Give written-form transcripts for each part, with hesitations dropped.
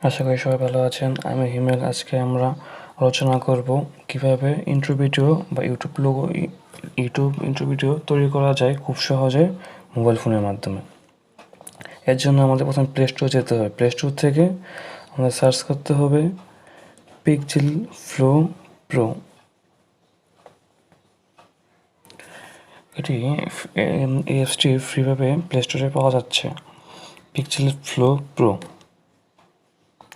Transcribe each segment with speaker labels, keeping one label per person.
Speaker 1: আশা করি সবাই ভালো আছেন। আমি হিমেল। আজকে আমরা আলোচনা করব কিভাবে ইন্ট্রো ভিডিও বা ইউটিউব ইন্ট্রো ভিডিও তৈরি করা যায় খুব সহজে মোবাইল ফোনের মাধ্যমে। এর জন্য আমাদের প্রথমে প্লে স্টোর যেতে হবে। প্লে স্টোর থেকে আমাদের সার্চ করতে হবে পিক্সেল ফ্লো প্রো। এটি এই অ্যাপসটি ফ্রিভাবে প্লে স্টোরে পাওয়া যাচ্ছে। পিক্সেল ফ্লো প্রো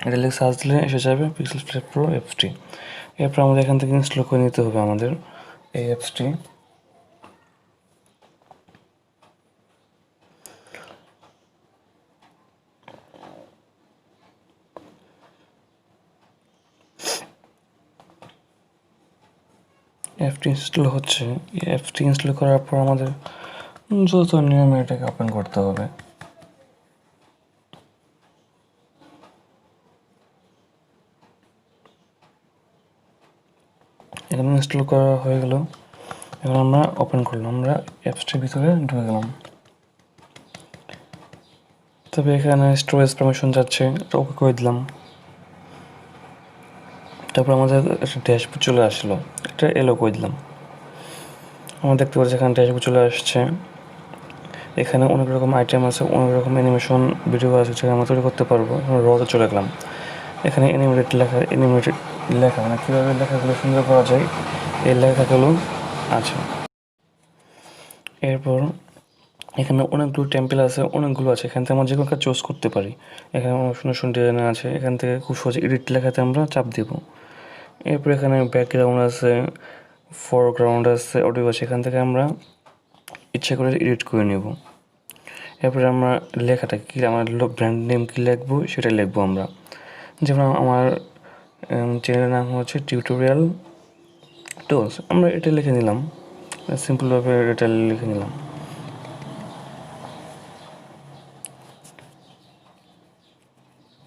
Speaker 1: এটা লিখে সার্চ দিলে এসে যাবে পিক্সেল ফ্লো প্রো অ্যাপসটি। এরপর আমাদের এখান থেকে ইনস্টল করে নিতে হবে আমাদের এই অ্যাপসটি। অ্যাপটি ইনস্টল হচ্ছে। এই অ্যাপটি ইনস্টল করার পর আমাদের যত নিয়মে এটাকে ওপেন করতে হবে। এখানে ইনস্টল করা হয়ে গেল। এখন আমরা ওপেন করলাম, আমরা অ্যাপসটির ভিতরে ঢুকে গেলাম। তবে এখানে স্টোরেজ পারমিশন যাচ্ছে, এটা ওকে করে দিলাম। তারপর আমাদের একটা ড্যাশবোর্ড চলে আসলো, এটা এলো করে দিলাম। আমরা দেখতে পাচ্ছি এখানে ড্যাশবোর্ড চলে আসছে। এখানে অনেক রকম আইটেম আছে, অনেক রকম অ্যানিমেশন ভিডিও আছে যেটা আমরা তৈরি করতে পারবো। আমরা রতে চলে গেলাম। এখানে অ্যানিমেটেড লেখা মানে কীভাবে লেখাগুলো সুন্দর করা যায় এই লেখাগুলো আছে। এরপর এখানে অনেকগুলো টেম্পল আছে, অনেকগুলো আছে। এখান থেকে আমরা যে কোনো একটা চুজ করতে পারি। এখানে অনেক সুন্দর সুন্দর ডিজাইন আছে। এখান থেকে খুব সহজে এডিট লেখাতে আমরা চাপ দেব। এরপর এখানে ব্যাকগ্রাউন্ড আছে, ফরগ্রাউন্ড আছে, অডিও আছে। এখান থেকে আমরা ইচ্ছা করে এডিট করে নেব। এরপরে আমরা লেখাটা কী, আমার ব্র্যান্ড নেম কী লিখবো সেটা লিখবো আমরা। যেমন আমার চ্যানেলের নাম হচ্ছে টিউটোরিয়াল টুলস, আমরা এটা লিখে নিলাম। সিম্পলভাবে এটা লিখে নিলাম,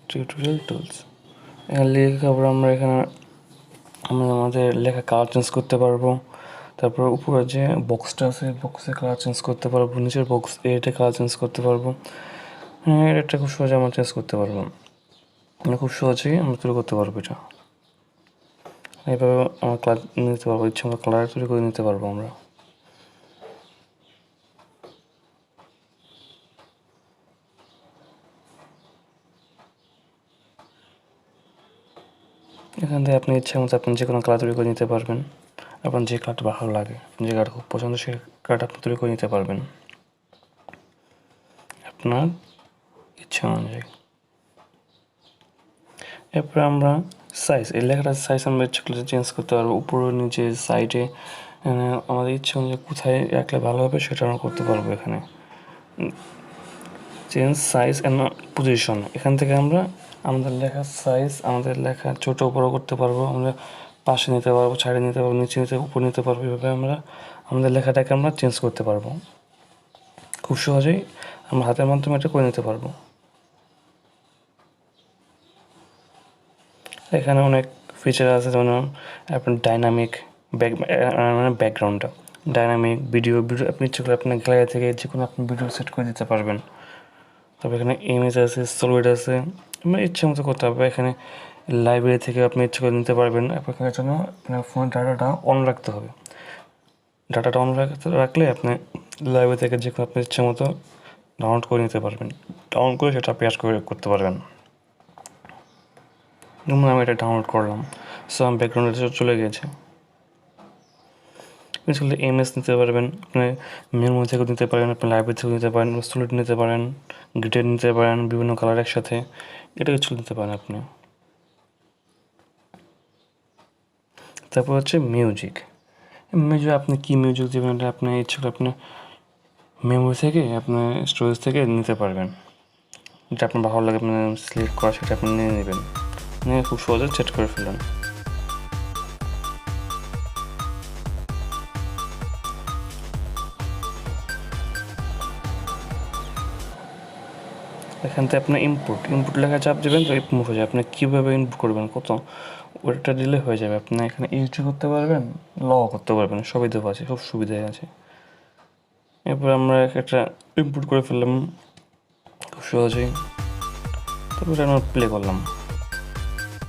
Speaker 1: টিউটোরিয়াল টুলস। এখানে লেখার পর আমরা আমাদের লেখা কালার চেঞ্জ করতে পারবো। তারপর উপরে যে বক্সটা আছে বক্সের কালার চেঞ্জ করতে পারবো। নিচের বক্স এটা কালার চেঞ্জ করতে পারবো। এটা খুব সহজে আমরা চেঞ্জ করতে পারবো। খুব সহজেই আমরা তৈরি করতে পারবো এটা। এইভাবে আমরা কালার নিতে পারবো, ইচ্ছা আমরা কালার তৈরি করে নিতে পারবো আমরা। এখান থেকে আপনি ইচ্ছা মতো আপনি যে কোনো কালার তৈরি করে নিতে পারবেন। আপনার যে কালারটা ভালো লাগে, যে কালারটা খুব পছন্দ সেই কালারটা আপনি তৈরি করে নিতে পারবেন আপনার ইচ্ছা অনুযায়ী। এরপরে আমরা সাইজ, এই লেখাটার সাইজ আমরা ইচ্ছা করলে চেঞ্জ করতে পারবো। উপরে নিচে সাইডে আমাদের ইচ্ছা অনুযায়ী কোথায় রাখলে ভালো হবে সেটা আমরা করতে পারবো। এখানে চেঞ্জ সাইজ অ্যান্ড পজিশন, এখান থেকে আমরা আমাদের লেখার সাইজ, আমাদের লেখা ছোটো বড়ো করতে পারবো। আমরা পাশে নিতে পারবো, সাইডে নিতে পারবো, নিচে নিতে উপর নিতে পারবো। এভাবে আমরা আমাদের লেখাটাকে আমরা চেঞ্জ করতে পারবো। খুব সহজেই আমরা হাতের মাধ্যমে এটা করে নিতে পারবো। এখানে অনেক ফিচার আছে, যেমন আপনার ডাইনামিক ব্যাকগ্রাউন্ডটা ডাইনামিক ভিডিও আপনি ইচ্ছে করে আপনার গ্যালারি থেকে যে কোনো আপনি ভিডিও সেট করে দিতে পারবেন। তবে এখানে ইমেজ আছে, সলিড আছে, আপনার ইচ্ছে মতো করতে হবে। এখানে লাইব্রেরি থেকে আপনি ইচ্ছে করে নিতে পারবেন। আপনার জন্য আপনার ফোনের ডাটাটা অন রাখতে হবে। ডাটাটা অন রাখলে আপনি লাইব্রেরি থেকে যে কোনো আপনার ইচ্ছে মতো ডাউনলোড করে নিতে পারবেন। ডাউনলোড করে সেটা পেস্ট করে করতে পারবেন। যেমন আমি এটা ডাউনলোড করলাম, সো আমি ব্যাকগ্রাউন্ডে চলে গেছে। আসলে এমএস নিতে পারবেন, আপনি মেমো থেকেও নিতে পারেন, আপনি লাইব্রেরি থেকেও নিতে পারেন, সলিড নিতে পারেন, গ্রেড নিতে পারেন, বিভিন্ন কালার একসাথে এটা কিছু নিতে পারেন আপনি। তারপর হচ্ছে মিউজিক আপনি কী মিউজিক দেবেন এটা আপনি ইচ্ছে করে আপনি মেমোরি থেকে আপনার স্টোরেজ থেকে নিতে পারবেন। যেটা আপনার ভালো লাগে আপনি সিলেক্ট করা সেটা আপনি নিয়ে নেবেন, নিয়ে খুব সহজে সেট করে ফেলেন। এখান থেকে আপনার ইনপুট লেখা চাপ দেবেন, তো ইনপুট হয়ে যাবে। আপনি কীভাবে ইনপুট করবেন, কত ওটা দিলে হয়ে যাবে। আপনি এখানে এইচডি করতে পারবেন, ল করতে পারবেন, সবই দেওয়া আছে, সব সুবিধাই আছে। এরপর আমরা একটা ইনপুট করে ফেললাম খুব সহজেই। তারপরে আমরা প্লে করলাম।